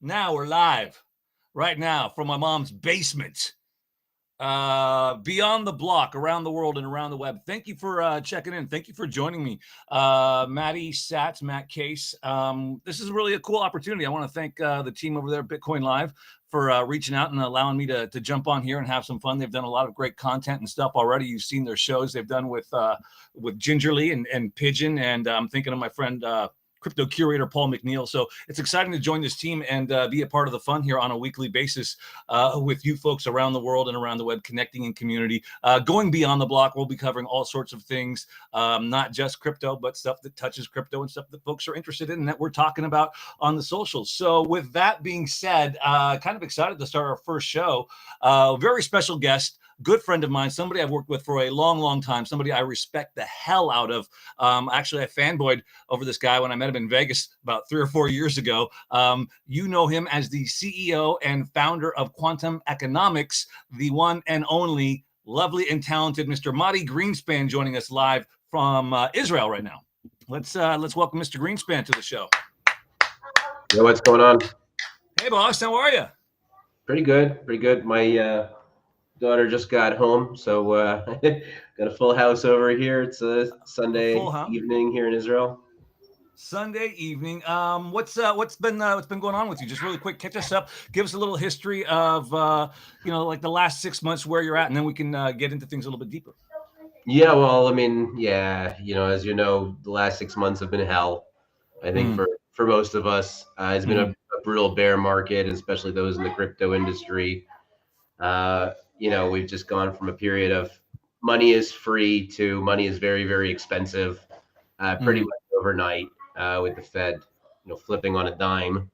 Now we're live right now from my mom's basement. Beyond the block, around the world and around the web. Thank you for checking in. Thank you for joining me. Matt Case. This is really a cool opportunity. I want to thank the team over there at BitcoinLive for reaching out and allowing me to jump on here and have some fun. They've done a lot of great content and stuff already. You've seen their shows they've done with Gingerly and Pigeon, and I'm thinking of my friend crypto curator Paul McNeil. So it's exciting to join this team and be a part of the fun here on a weekly basis with you folks around the world and around the web, connecting in community. Going beyond the block, we'll be covering all sorts of things, not just crypto, but stuff that touches crypto and stuff that folks are interested in and that we're talking about on the socials. So with that being said, kind of excited to start our first show. Very special guest. Good friend of mine, somebody I've worked with for a long, long time, somebody I respect the hell out of. Actually, I fanboyed over this guy when I met him in Vegas about 3 or 4 years ago. You know him as the CEO and founder of Quantum Economics, the one and only lovely and talented Mr. Mati Greenspan, joining us live from Israel right now. Let's welcome Mr. Greenspan to the show. Yeah, what's going on? Hey, boss, how are you? Pretty good. My daughter just got home, so got a full house over here. It's a Sunday evening here in Israel. Sunday evening. What's been going on with you? Just really quick, catch us up. Give us a little history of like the last 6 months, where you're at, and then we can get into things a little bit deeper. Yeah, well, I mean, as you know, the last 6 months have been hell. I think for most of us, it's been a brutal bear market, especially those in the crypto industry. We've just gone from a period of money is free to money is very, very expensive, pretty much overnight, with the Fed, flipping on a dime,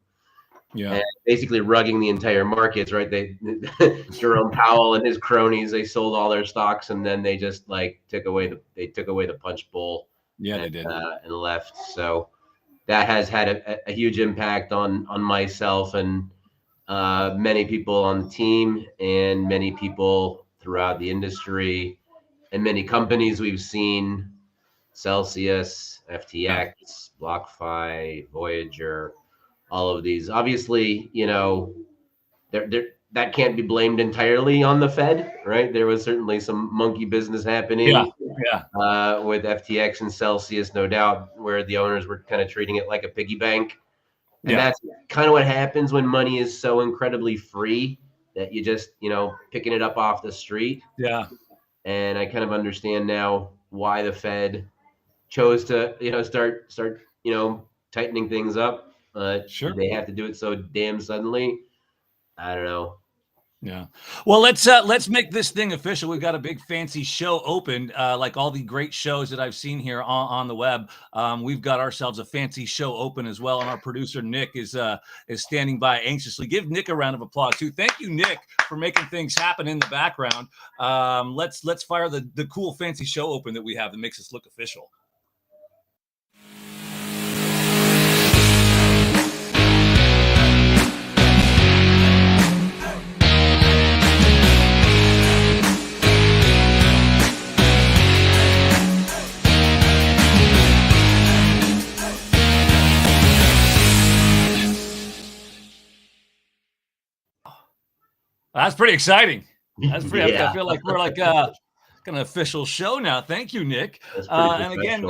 and basically rugging the entire markets. Right? Jerome Powell and his cronies, they sold all their stocks, and then they just took away the punch bowl. Yeah, they did, and left. So that has had a huge impact on myself and many people on the team and many people throughout the industry and many companies we've seen: Celsius, FTX, BlockFi, Voyager, all of these. Obviously, that can't be blamed entirely on the Fed, right? There was certainly some monkey business happening with FTX and Celsius, no doubt, where the owners were kind of treating it like a piggy bank. And that's kind of what happens when money is so incredibly free that you just, picking it up off the street. Yeah. And I kind of understand now why the Fed chose to, start, tightening things up. Sure. They have to do it so damn suddenly. I don't know. Yeah. Well, let's make this thing official. We've got a big fancy show opened, like all the great shows that I've seen here on the web. We've got ourselves a fancy show open as well, and our producer Nick is standing by anxiously. Give Nick a round of applause too. Thank you, Nick, for making things happen in the background. Let's fire the cool fancy show open that we have that makes us look official. That's pretty exciting. That's pretty. I feel like we're like an official show now. Thank you, Nick. And again,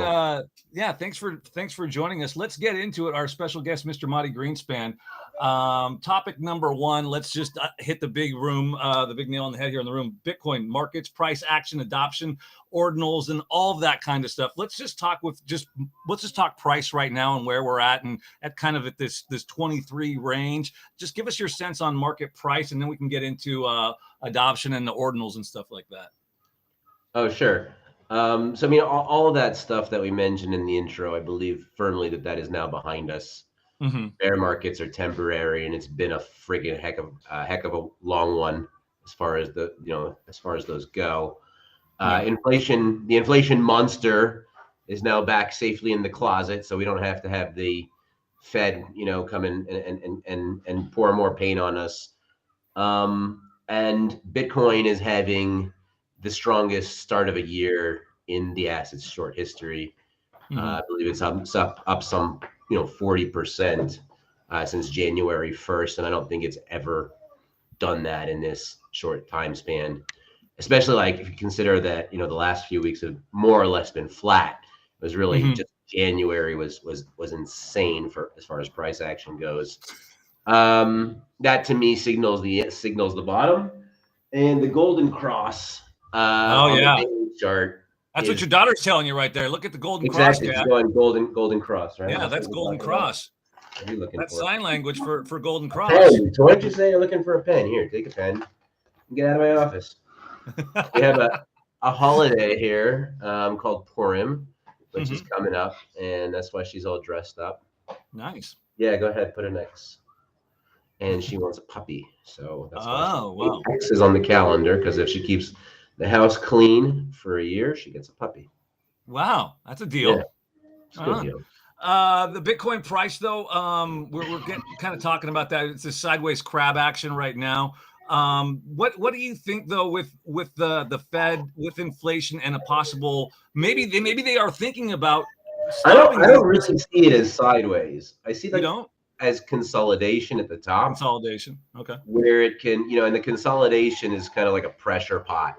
thanks for joining us. Let's get into it. Our special guest, Mr. Mati Greenspan. Topic number one. Let's just hit the big room, the big nail on the head here in the room. Bitcoin markets, price action, adoption, ordinals, and all of that kind of stuff. Let's just talk price right now and where we're at, and at kind of at this 23 range. Just give us your sense on market price, and then we can get into adoption and the ordinals and stuff like that. Oh, sure. So I mean, all of that stuff that we mentioned in the intro, I believe firmly that is now behind us. Bear markets are temporary, and it's been a friggin' heck of a long one as far as those go. The inflation monster is now back safely in the closet, so we don't have to have the Fed, come in and pour more pain on us. And Bitcoin is having the strongest start of a year in the asset's short history. I believe it's up some 40% since January 1st, and I don't think it's ever done that in this short time span. Especially like if you consider that, the last few weeks have more or less been flat. It was really just January was insane for as far as price action goes. That to me signals the bottom, and the golden cross on the daily chart. That's what your daughter's telling you right there. Look at the golden cross. Exactly, it's going golden cross, right? Yeah, that's golden cross. What are you looking That's for? sign language for golden cross. Pen. So why don't you say you're looking for a pen? Here, take a pen. Get out of my office. We have a holiday here called Purim, which is coming up, and that's why she's all dressed up. Nice. Yeah, go ahead, put an X. And she wants a puppy, so that's why X is on the calendar, because if she keeps the house clean for a year, she gets a puppy. Wow, that's a deal. Yeah, it's a good deal. The Bitcoin price, though, we're getting kind of talking about that. It's a sideways crab action right now. What do you think, though, with the Fed, with inflation and a possible maybe they are thinking about? I don't really see it as sideways. I see as consolidation at the top. Consolidation, okay. Where it can, and the consolidation is kind of like a pressure pot,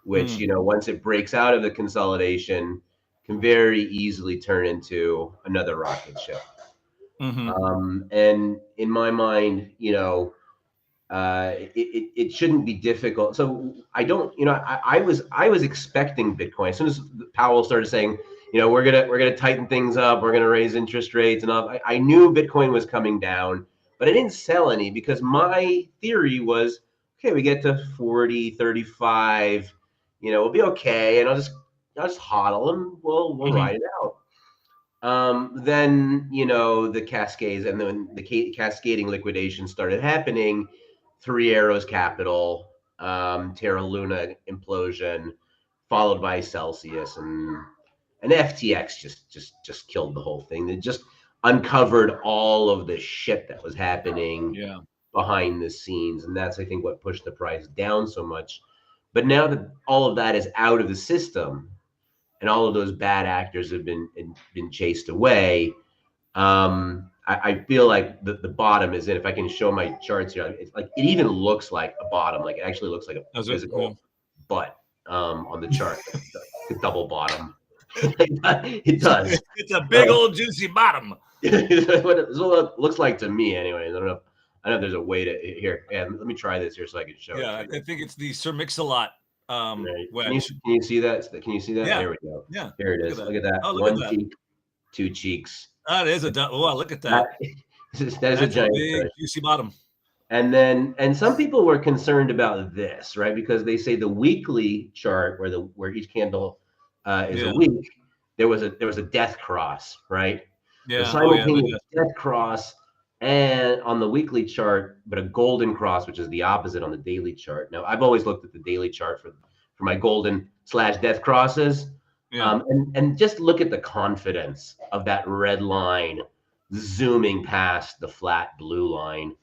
which once it breaks out of the consolidation, can very easily turn into another rocket ship. And in my mind, it shouldn't be difficult. So I don't, I was expecting Bitcoin as soon as Powell started saying, we're gonna tighten things up, we're gonna raise interest rates and all. I knew Bitcoin was coming down, but I didn't sell any because my theory was, okay, we get to 40, 35, we'll be okay, and I'll just hodl and we'll ride it out. Then the cascades and then the cascading liquidation started happening. Three Arrows Capital, Terra Luna implosion, followed by Celsius, and FTX just killed the whole thing. They just uncovered all of the shit that was happening behind the scenes, and that's I think what pushed the price down so much. But now that all of that is out of the system, and all of those bad actors have been chased away, I feel like the bottom is in. If I can show my charts here, it's like it even looks like a bottom. Like it actually looks like a physical butt on the chart. The double bottom. It does. It's a big old juicy bottom. That's what it looks like to me, anyways. I don't know if there's a way to here. Yeah, let me try this here so I can show. Yeah, I think it's the Sir Mix-a-Lot. Can you see that? Can you see that? Yeah. There we go. Yeah. There it is. Look at that. Oh, One cheek, two cheeks. That is look at that. That is a giant big juicy bottom. And some people were concerned about this, right? Because they say the weekly chart where each candle is a week, there was a death cross, right? Yeah. A simultaneous death cross, and on the weekly chart, but a golden cross, which is the opposite on the daily chart. Now, I've always looked at the daily chart for my golden/death crosses. Yeah. And just look at the confidence of that red line zooming past the flat blue line.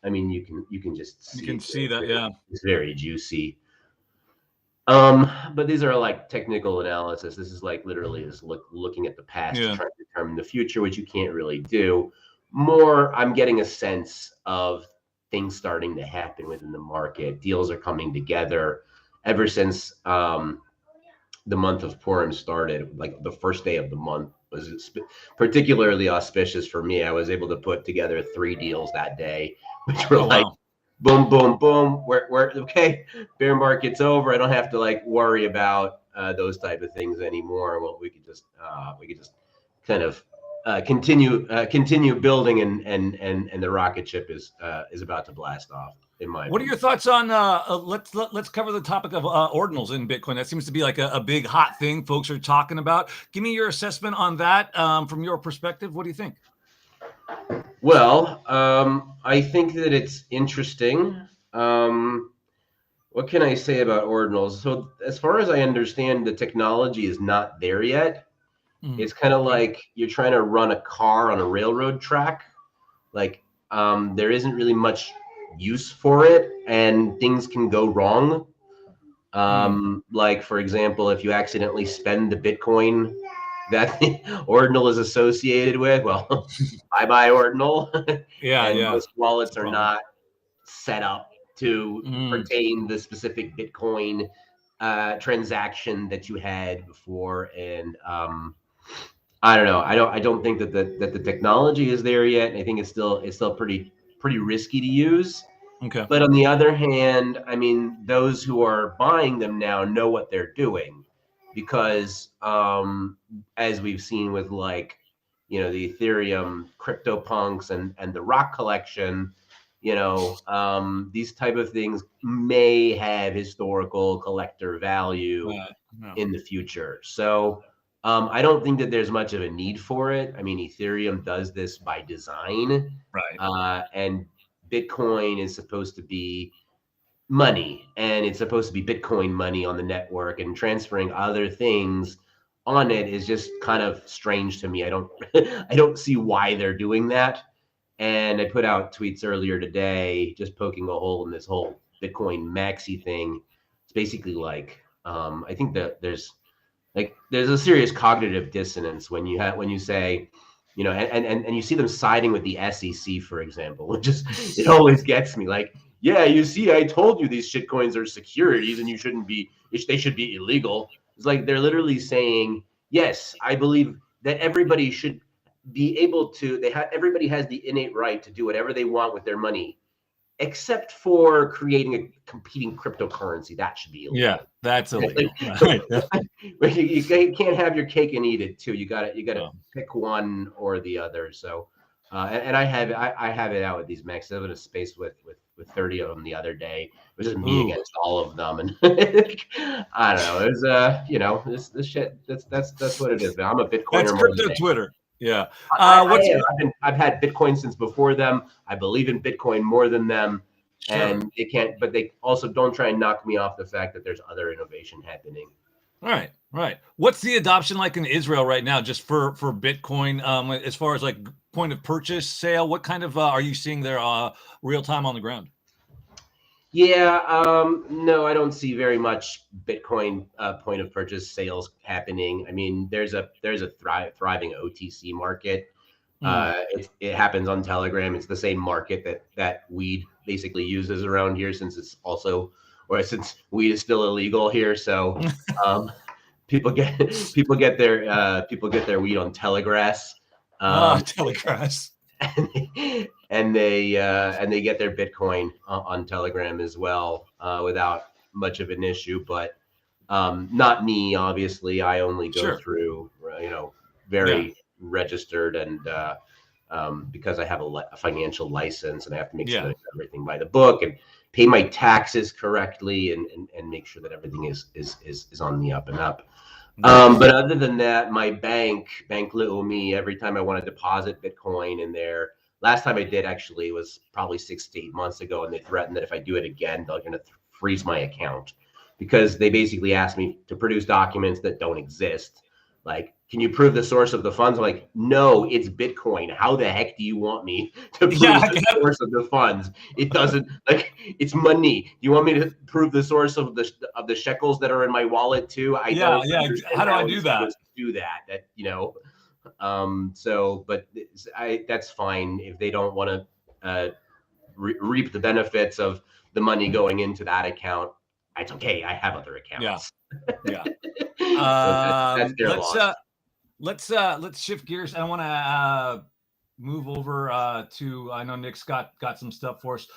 I mean, you can just see that. Yeah, it's very juicy. But these are like technical analysis. This is like literally is looking at the past to try to determine the future, which you can't really do. More, I'm getting a sense of things starting to happen within the market. Deals are coming together ever since the month of Purim started. Like the first day of the month was particularly auspicious for me. I was able to put together 3 deals that day, which were boom, boom, boom. We're okay. Bear market's over. I don't have to like worry about those type of things anymore. Well, we could just kind of continue building, and the rocket ship is about to blast off. What are your thoughts on let's cover the topic of ordinals in Bitcoin? That seems to be like a big hot thing folks are talking about. Give me your assessment on that from your perspective. What do you think? Well, I think that it's interesting. What can I say about ordinals? So as far as I understand, the technology is not there yet. It's kind of like you're trying to run a car on a railroad track. Like there isn't really much use for it, and things can go wrong. Like for example, if you accidentally spend the Bitcoin that the Ordinal is associated with. Well, bye bye Ordinal. Yeah, And yeah. most wallets are Problem. not set up to pertain the specific Bitcoin transaction that you had before. And I don't know. I don't think that the technology is there yet. I think it's still pretty risky to use. Okay. But on the other hand, I mean, those who are buying them now know what they're doing, because as we've seen with, like, you know, the Ethereum CryptoPunks and the Rock collection, you know, these type of things may have historical collector value No. in the future. So I don't think that there's much of a need for it. I mean, Ethereum does this by design, Right. and Bitcoin is supposed to be money, and it's supposed to be Bitcoin money on the network, and transferring other things on it is just kind of strange to me. I don't I don't see why they're doing that. And I put out tweets earlier today just poking a hole in this whole Bitcoin maxi thing. It's basically like I think that there's a serious cognitive dissonance when you say, you know, and you see them siding with the SEC, for example, which is, it always gets me. Like, yeah, you see, I told you these shitcoins are securities and they should be illegal. It's like they're literally saying, yes, I believe that everybody should be able to. Everybody has the innate right to do whatever they want with their money, except for creating a competing cryptocurrency. That should be illegal. Yeah, that's illegal. You can't have your cake and eat it too. You got to pick one or the other. So, and I have it out with these max. I was in a space with 30 of them the other day. It was just me against all of them, and I don't know. It was you know, this shit. That's what it is. Man. I'm a Bitcoiner. That's crypto Twitter. Yeah. I've had Bitcoin since before them. I believe in Bitcoin more than them. Sure. And they also don't try and knock me off the fact that there's other innovation happening. Right. What's the adoption like in Israel right now, just for Bitcoin, as far as like point of purchase sale? What kind of are you seeing there real time on the ground? Yeah, no, I don't see very much Bitcoin point of purchase sales happening. I mean, there's a thriving OTC market. It happens on Telegram. It's the same market that weed basically uses around here, since weed is still illegal here. So people get their weed on Telegrass. Telegrass. And they get their Bitcoin on Telegram as well, without much of an issue. But not me, obviously. I only go through, you know, very registered, and because I have a financial license, and I have to make sure that I do everything by the book and pay my taxes correctly, and make sure that everything is on the up and up. But other than that, my bank little me every time I want to deposit Bitcoin in there. Last time I did actually was probably 6 to 8 months ago, and they threatened that if I do it again, they're going to freeze my account, because they basically asked me to produce documents that don't exist. Like, can you prove the source of the funds? I'm like, no, it's Bitcoin. How the heck do you want me to prove the source of the funds? It doesn't, like, it's money. You want me to prove the source of the shekels that are in my wallet too? How do I do that? That, you know. So, but that's fine if they don't want to reap the benefits of the money going into that account. It's okay. I have other accounts. Yeah. So that's their loss. Let's shift gears. I want to move over to. I know Nick's got some stuff for us.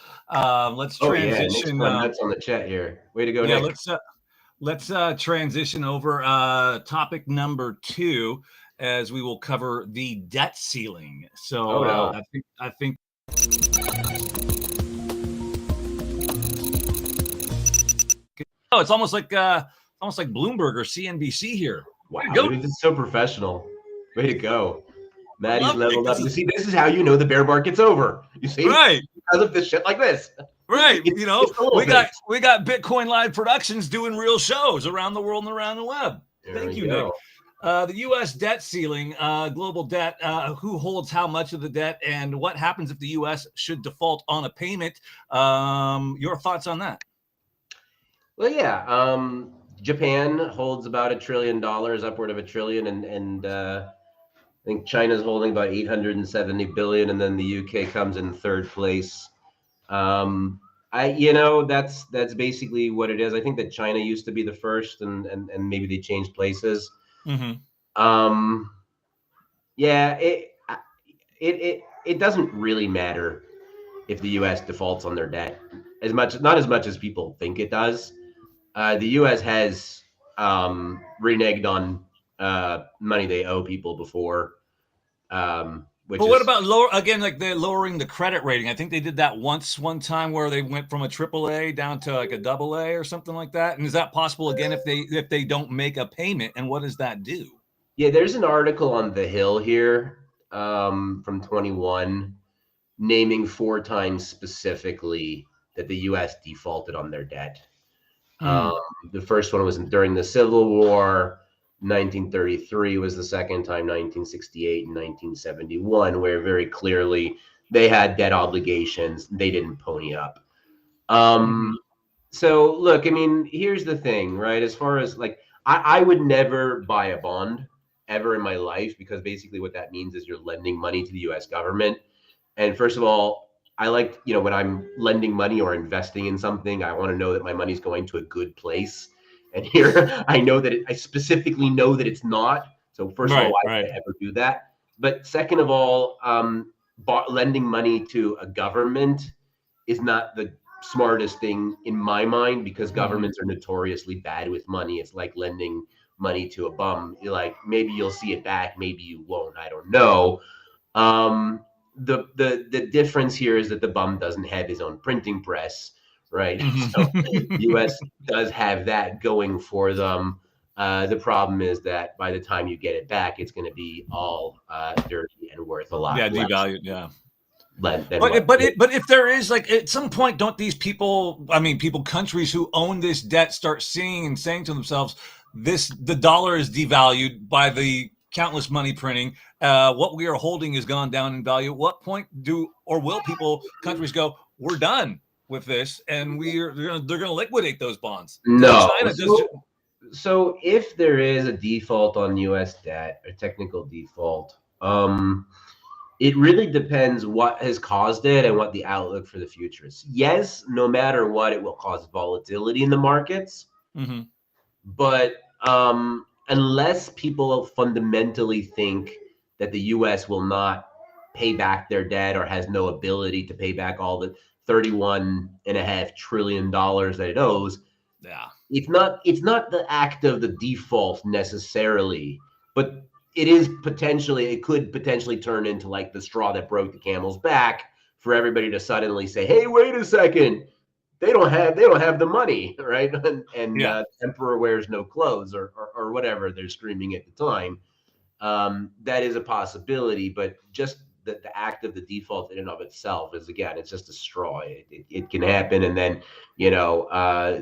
Let's transition. Nick's on the chat here. Way to go, Nick. Let's transition over. Topic number 2, as we will cover the debt ceiling. So I think. Oh, it's almost like Bloomberg or CNBC here. Wow, dude, this is so professional. Way to go. Maddie's leveled up. You see, this is how you know the bear market's over. You see? Right. Because of this shit like this. Right. You know, we got BitcoinLive Productions doing real shows around the world and around the web. Thank you, Nick. The U.S. debt ceiling, global debt, who holds how much of the debt, and what happens if the U.S. should default on a payment. Your thoughts on that? Well, yeah. Japan holds about $1 trillion, upward of $1 trillion, and I think China's holding about 870 billion, and then the UK comes in third place. That's basically what it is. I think that China used to be the first, and maybe they changed places. Um, yeah, it doesn't really matter if the U.S. defaults on their debt not as much as people think it does. The U.S. has reneged on money they owe people before. But what about like they're lowering the credit rating? I think they did that one time where they went from a AAA down to like a AA or something like that. And is that possible again if they don't make a payment? And what does that do? Yeah, there's an article on The Hill here from 21 naming 4 times specifically that the U.S. defaulted on their debt. The first one was during the Civil War. 1933 was the second time, 1968 and 1971, where very clearly they had debt obligations. They didn't pony up. So look, I mean, here's the thing, right? As far as like, I would never buy a bond ever in my life, because basically what that means is you're lending money to the U.S. government. And first of all, I like, when I'm lending money or investing in something, I want to know that my money's going to a good place. And here I specifically know that it's not. So first of all, why would I ever do that? But second of all, lending money to a government is not the smartest thing in my mind, because governments are notoriously bad with money. It's like lending money to a bum. You're like, maybe you'll see it back, maybe you won't. I don't know. The difference here is that the bum doesn't have his own printing press, right? So the U.S. does have that going for them. The problem is that by the time you get it back, it's going to be all dirty and worth a lot. Yeah, devalued. Yeah. But if there is, like, at some point, don't these countries who own this debt start seeing and saying to themselves, the dollar is devalued by the countless money printing. What we are holding has gone down in value. At what point will countries go, we're done with this, and they're going to liquidate those bonds? No. So if there is a default on U.S. debt, a technical default, it really depends what has caused it and what the outlook for the future is. Yes, no matter what, it will cause volatility in the markets. But unless people fundamentally think that the U.S. will not pay back their debt or has no ability to pay back all the $31.5 trillion that it owes, it's not the act of the default necessarily, but it could potentially turn into like the straw that broke the camel's back for everybody to suddenly say, hey, wait a second, they don't have the money, right? And emperor wears no clothes, or whatever they're screaming at the time. That is a possibility, but just the act of the default in and of itself is, again, it's just a straw. It can happen, and then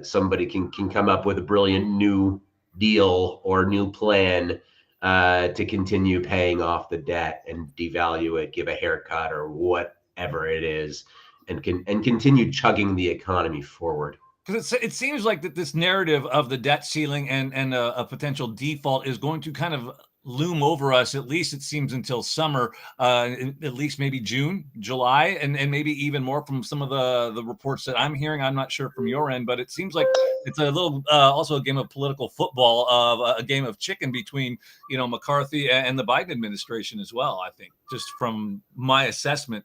somebody can come up with a brilliant new deal or new plan to continue paying off the debt and devalue it, give a haircut or whatever it is, and continue chugging the economy forward. Because it seems like that this narrative of the debt ceiling and a potential default is going to kind of loom over us, at least it seems, until summer, at least maybe June, July, and maybe even more from some of the reports that I'm hearing. I'm not sure from your end, but it seems like it's a little also a game of political football, of a game of chicken between McCarthy and the Biden administration as well. I think, just from my assessment.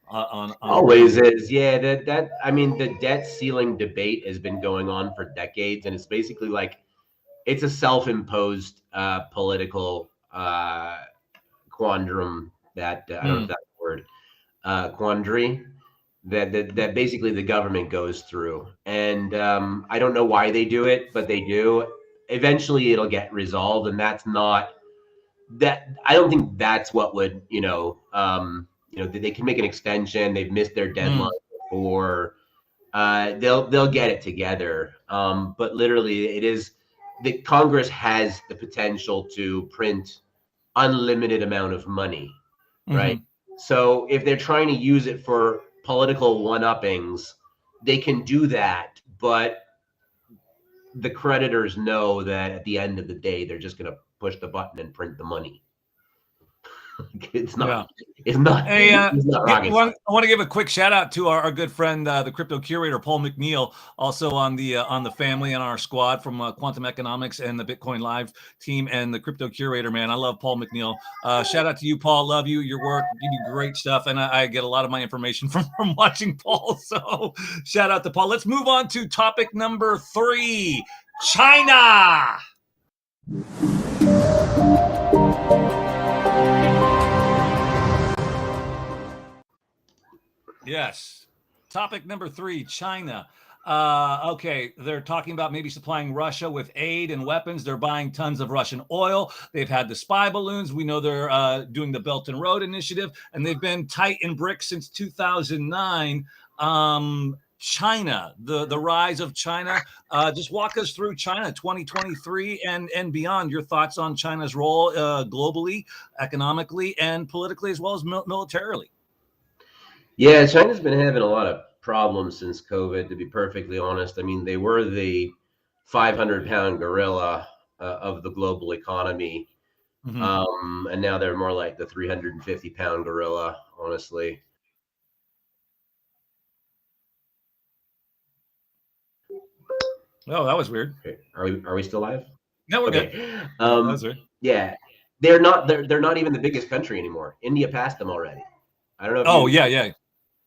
Always is. Yeah, the debt ceiling debate has been going on for decades, and it's basically like it's a self-imposed political quandrum that I don't know if that's the word, quandary that basically the government goes through, and I don't know why they do it, but they do. Eventually, it'll get resolved, and that's not that. I don't think that's what would they can make an extension. They've missed their deadline before. They'll get it together. But literally, it is that Congress has the potential to print unlimited amount of money, right? So if they're trying to use it for political one-uppings, they can do that. But the creditors know that at the end of the day, they're just going to push the button and print the money. It's not. It's not. Hey, it's not rocket science. I want to give a quick shout out to our good friend, the crypto curator, Paul McNeil, also on the family and our squad from Quantum Economics and the BitcoinLive team and the crypto curator. Man, I love Paul McNeil. Shout out to you, Paul. Love you, your work. You do great stuff, and I get a lot of my information from watching Paul. So shout out to Paul. Let's move on to topic number 3: China. Yes. Topic number 3, China. Okay, they're talking about maybe supplying Russia with aid and weapons. They're buying tons of Russian oil. They've had the spy balloons. We know they're doing the Belt and Road Initiative, and they've been tight in BRICS since 2009. China, the rise of China. Just walk us through China 2023 and beyond. Your thoughts on China's role globally, economically, and politically, as well as militarily. Yeah, China's been having a lot of problems since COVID, to be perfectly honest. I mean, they were the 500-pound gorilla of the global economy. Mm-hmm. And now they're more like the 350-pound gorilla, honestly. Oh, that was weird. Okay. Are we still live? No, we're okay. Good. Yeah, they're not even the biggest country anymore. India passed them already. I don't know. If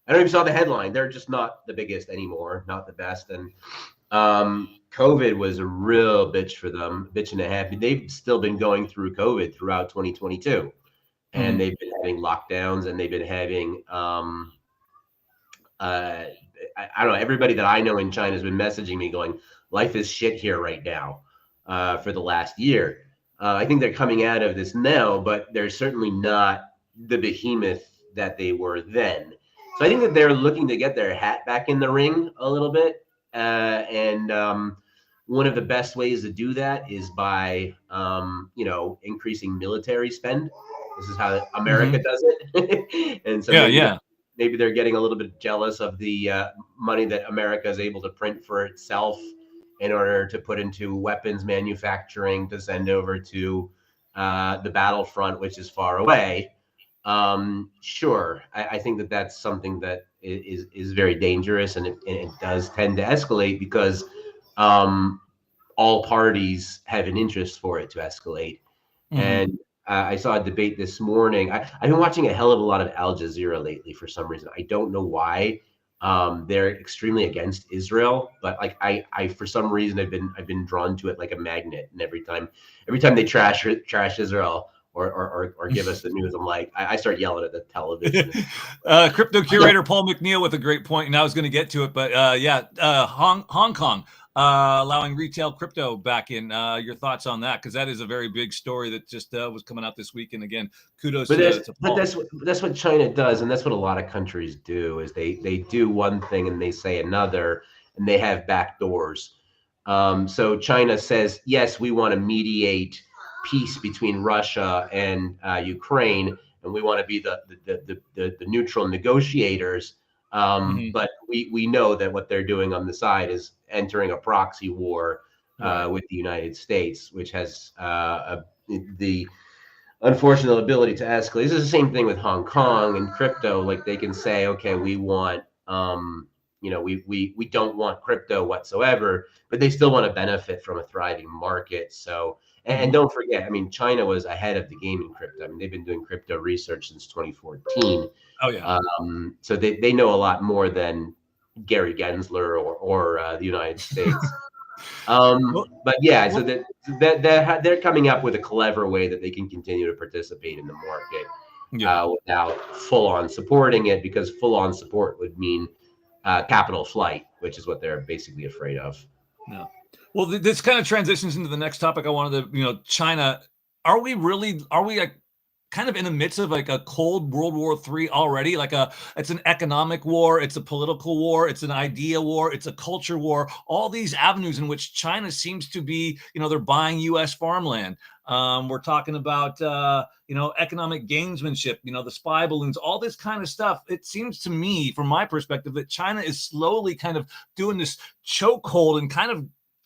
I don't even saw the headline. They're just not the biggest anymore, not the best. And COVID was a real bitch for them, bitch and a half. They've still been going through COVID throughout 2022, and they've been having lockdowns, and they've been having I don't know. Everybody that I know in China has been messaging me going, "Life is shit here right now," for the last year. I think they're coming out of this now, but they're certainly not the behemoth that they were then. So I think that they're looking to get their hat back in the ring a little bit. And one of the best ways to do that is by, increasing military spend. This is how America does it. And so maybe they're getting a little bit jealous of the money that America is able to print for itself in order to put into weapons manufacturing to send over to the battlefront, which is far away. Sure, I think that that's something that is very dangerous, and it does tend to escalate because all parties have an interest for it to escalate. And I saw a debate this morning. I've been watching a hell of a lot of Al Jazeera lately for some reason. I don't know why. They're extremely against Israel, but like I for some reason I've been drawn to it like a magnet. And every time they trash Israel or give us the news, I'm like, I start yelling at the television. Crypto curator Paul McNeil with a great point, and I was going to get to it, but Hong Kong allowing retail crypto back in. Your thoughts on that? Because that is a very big story that just was coming out this week. And again, kudos to Paul. But that's what China does, and that's what a lot of countries do. Is they do one thing and they say another, and they have back doors. So China says, yes, we want to mediate peace between Russia and Ukraine, and we want to be the neutral negotiators. But we know that what they're doing on the side is entering a proxy war with the United States, which has the unfortunate ability to escalate. This is the same thing with Hong Kong and crypto. Like they can say, okay, we want, we don't want crypto whatsoever, but they still want to benefit from a thriving market. So, and don't forget, I mean, China was ahead of the game in crypto. I mean, they've been doing crypto research since 2014. Oh yeah. So they know a lot more than Gary Gensler or the United States. But yeah, so they're coming up with a clever way that they can continue to participate in the market without full on supporting it, because full on support would mean capital flight, which is what they're basically afraid of. Yeah. Well, this kind of transitions into the next topic I wanted to, China. Are we kind of in the midst of like a cold World War III already? It's an economic war, it's a political war, it's an idea war, it's a culture war, all these avenues in which China seems to be, they're buying US farmland. We're talking about, economic gamesmanship, the spy balloons, all this kind of stuff. It seems to me, from my perspective, that China is slowly kind of doing this chokehold and kind of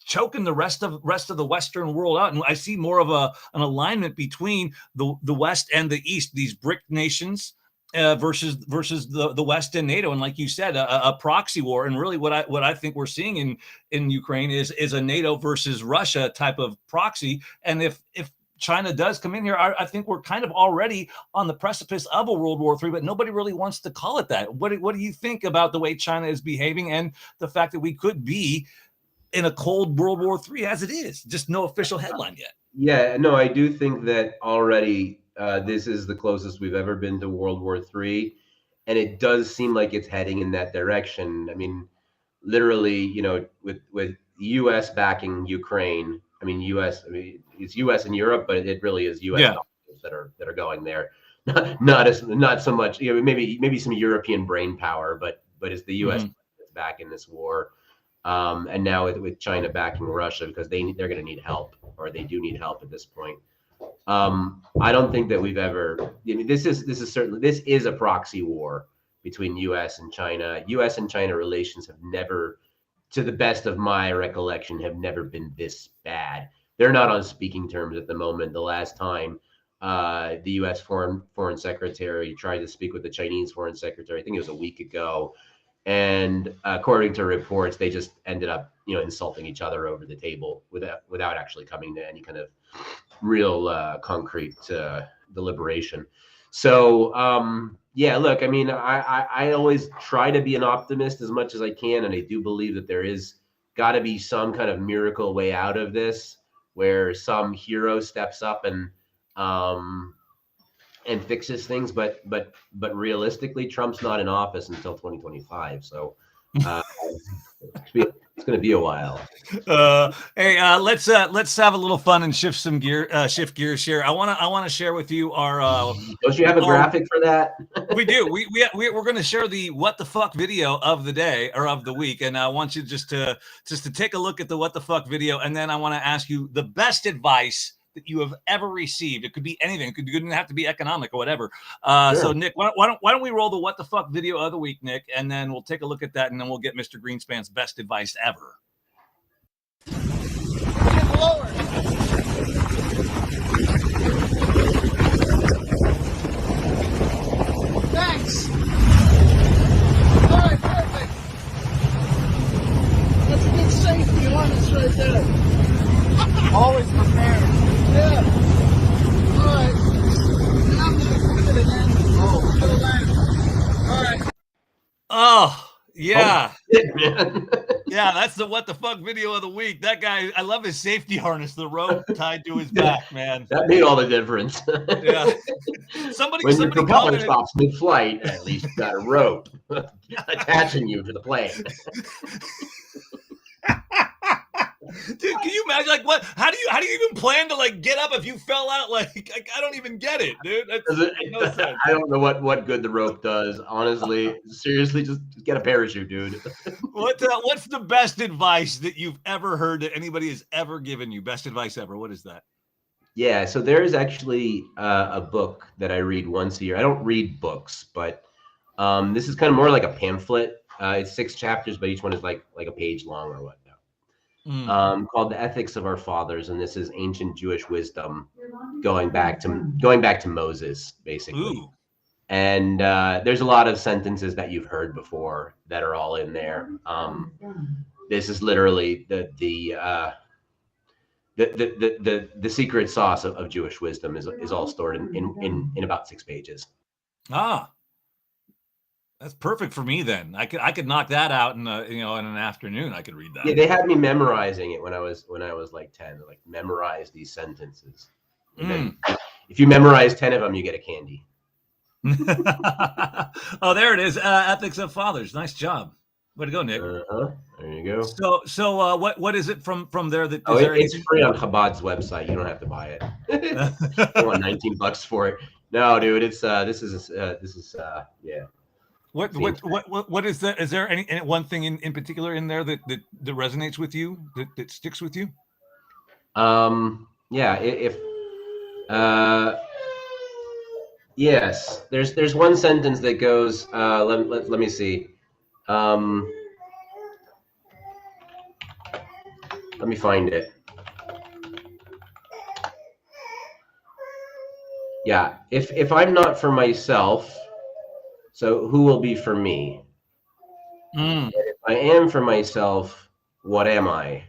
choking the rest of the Western world out. And I see more of an alignment between the West and the East, these BRIC nations versus the West and NATO. And like you said, a proxy war. And really what I think we're seeing in Ukraine is a NATO versus Russia type of proxy. And if China does come in here, I think we're kind of already on the precipice of a World War III, but nobody really wants to call it that. What do you think about the way China is behaving and the fact that we could be in a cold World War III as it is? Just no official headline yet. Yeah, no, I do think that already this is the closest we've ever been to World War III, and it does seem like it's heading in that direction. I mean, literally, you know, with the U.S. backing Ukraine. I mean, it's U.S. and Europe, but it really is U.S. dollars that are going there. Not so much, you know, maybe some European brain power, but it's the U.S. that's backing this war. And now with China backing Russia, because they're going to need help, or they do need help at this point. I don't think that we've ever. I mean, this is a proxy war between U.S. and China. U.S. and China relations have never, to the best of my recollection, have never been this bad. They're not on speaking terms at the moment. The last time the U.S. foreign secretary tried to speak with the Chinese foreign secretary, I think it was a week ago, and according to reports, they just ended up, you know, insulting each other over the table without actually coming to any kind of real concrete deliberation. So yeah, look, I mean, I always try to be an optimist as much as I can, and I do believe that there is got to be some kind of miracle way out of this, where some hero steps up and fixes things. But realistically, Trump's not in office until 2025, so it's going to be a while. Hey, let's have a little fun and shift gears here. I want to share with you our. Don't you have a graphic for that? We do. We're going to share the what the fuck video of the day or of the week, and I want you just to take a look at the what the fuck video, and then I want to ask you the best advice that you have ever received. It could be anything. It couldn't have to be economic or whatever. Sure. So Nick, why don't we roll the what the fuck video of the week, Nick, and then we'll take a look at that, and then we'll get Mr. Greenspan's best advice ever. Lower. Thanks. All right, perfect. That's a good safety harness right there. Always prepared. Yeah. All right. Now I'm going to put it again. Oh, to the left. All right. Oh, yeah. Oh, shit, man. Yeah, that's the what the fuck video of the week. That guy, I love his safety harness, the rope tied to his back, man. That made all the difference. Yeah. Somebody your propeller stops mid-flight, at least you got a rope attaching you to the plane. Dude, can you imagine, like, what? How do you even plan to, like, get up if you fell out? Like I don't even get it, dude. No sense. I don't know what good the rope does, honestly. Seriously, just get a parachute, dude. What's the best advice that you've ever heard that anybody has ever given you? Best advice ever. What is that? Yeah, so there is actually a book that I read once a year. I don't read books, but this is kind of more like a pamphlet. It's 6 chapters, but each one is like a page long or whatnot. Called The Ethics of Our Fathers, and this is ancient Jewish wisdom going back to Moses, basically. Ooh. And there's a lot of sentences that you've heard before that are all in there. This is literally the secret sauce of Jewish wisdom is all stored in about 6 pages. Ah, that's perfect for me then. I could knock that out in an afternoon. I could read that. Yeah, they had me memorizing it when I was like 10. Like, memorize these sentences. And then if you memorize 10 of them, you get a candy. Oh, there it is. Ethics of Fathers. Nice job. Way to go, Nick. There you go. So what is it from there that? It's free on Chabad's website. You don't have to buy it. You want $19 for it? No, dude. It's this is yeah. What is that? Is there any one thing in particular in there that resonates with you, that sticks with you? Yeah. Yes. There's one sentence that goes. Let me see. Let me find it. Yeah, if I'm not for myself, so who will be for me? Mm. If I am for myself, what am I?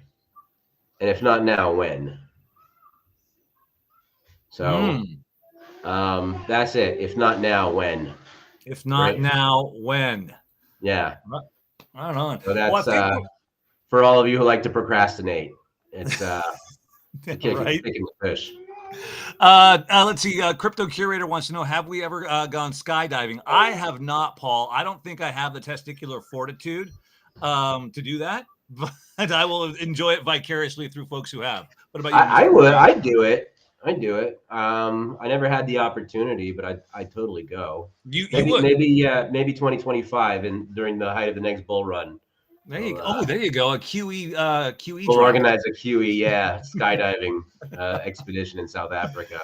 And if not now, when? So that's it. If not now, when? If not Right? now, when? Yeah. Right on. So Well, I that's think for all of you who like to procrastinate. It's right. kicking the fish. Let's see. Crypto Curator wants to know: have we ever gone skydiving? I have not, Paul. I don't think I have the testicular fortitude to do that, but I will enjoy it vicariously through folks who have. What about you, I Mr. would. Green? I'd do it. I'd do it. I never had the opportunity, but I'd totally go. You would. Maybe 2025 and during the height of the next bull run. There you go. There you go. A QE We'll drop. organize a QE, skydiving expedition in South Africa.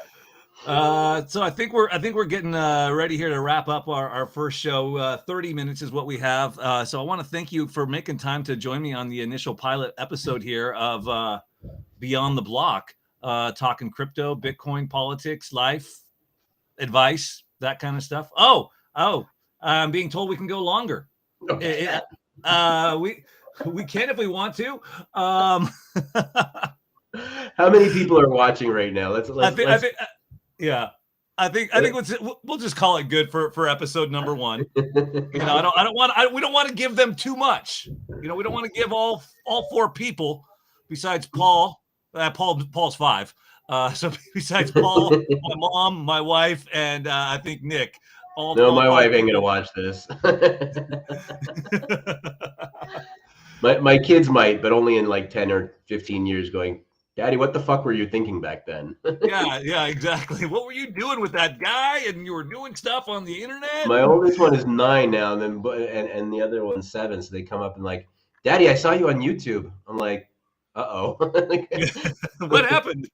So I think we're getting ready here to wrap up our first show. 30 minutes is what we have. So I want to thank you for making time to join me on the initial pilot episode here of Beyond the Block, talking crypto, Bitcoin, politics, life, advice, that kind of stuff. I'm being told we can go longer. Okay. We can if we want to. How many people are watching right now? Let's yeah. I think we'll just call it good for episode number 1. We don't want to give them too much. We don't want to give all 4 people besides Paul. Paul's 5. So besides Paul, my mom, my wife, and I think Nick. My wife ain't gonna watch this. my kids might, but only in like 10 or 15 years going, Daddy, what the fuck were you thinking back then? Yeah, exactly. What were you doing with that guy? And you were doing stuff on the internet? My oldest one is 9 now, and the other one's 7. So they come up and like, Daddy, I saw you on YouTube. I'm like, uh-oh. What happened?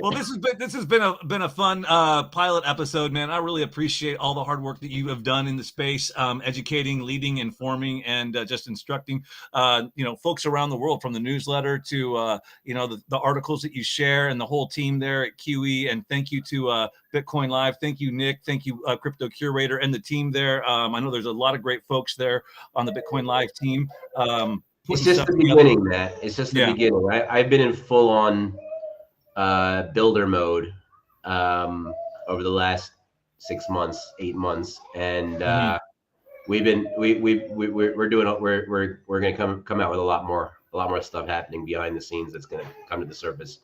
Well, this has been a fun pilot episode, man. I really appreciate all the hard work that you have done in the space, educating, leading, informing, and just instructing folks around the world, from the newsletter to the articles that you share, and the whole team there at QE. And thank you to Bitcoin Live. Thank you, Nick. Thank you, Crypto Curator, and the team there. I know there's a lot of great folks there on the Bitcoin Live team. It's just the beginning, Matt. It's just the beginning, right? I've been in full on builder mode over the last 6 months, 8 months, and we're gonna come out with a lot more stuff happening behind the scenes that's gonna come to the surface.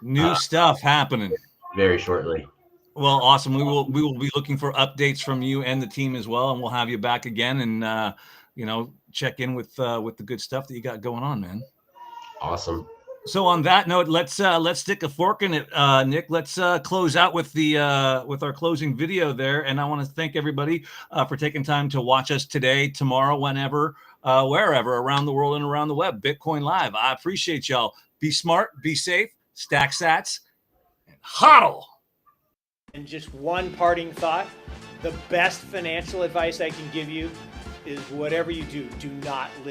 New stuff happening very shortly. Well, awesome. We will be looking for updates from you and the team as well, and we'll have you back again and check in with the good stuff that you got going on, man. Awesome. So on that note, let's stick a fork in it, Nick. Let's close out with with our closing video there. And I want to thank everybody for taking time to watch us today, tomorrow, whenever, wherever around the world and around the web. Bitcoin Live. I appreciate y'all. Be smart, be safe, stack sats, and hodl. And just one parting thought: the best financial advice I can give you is whatever you do, do not live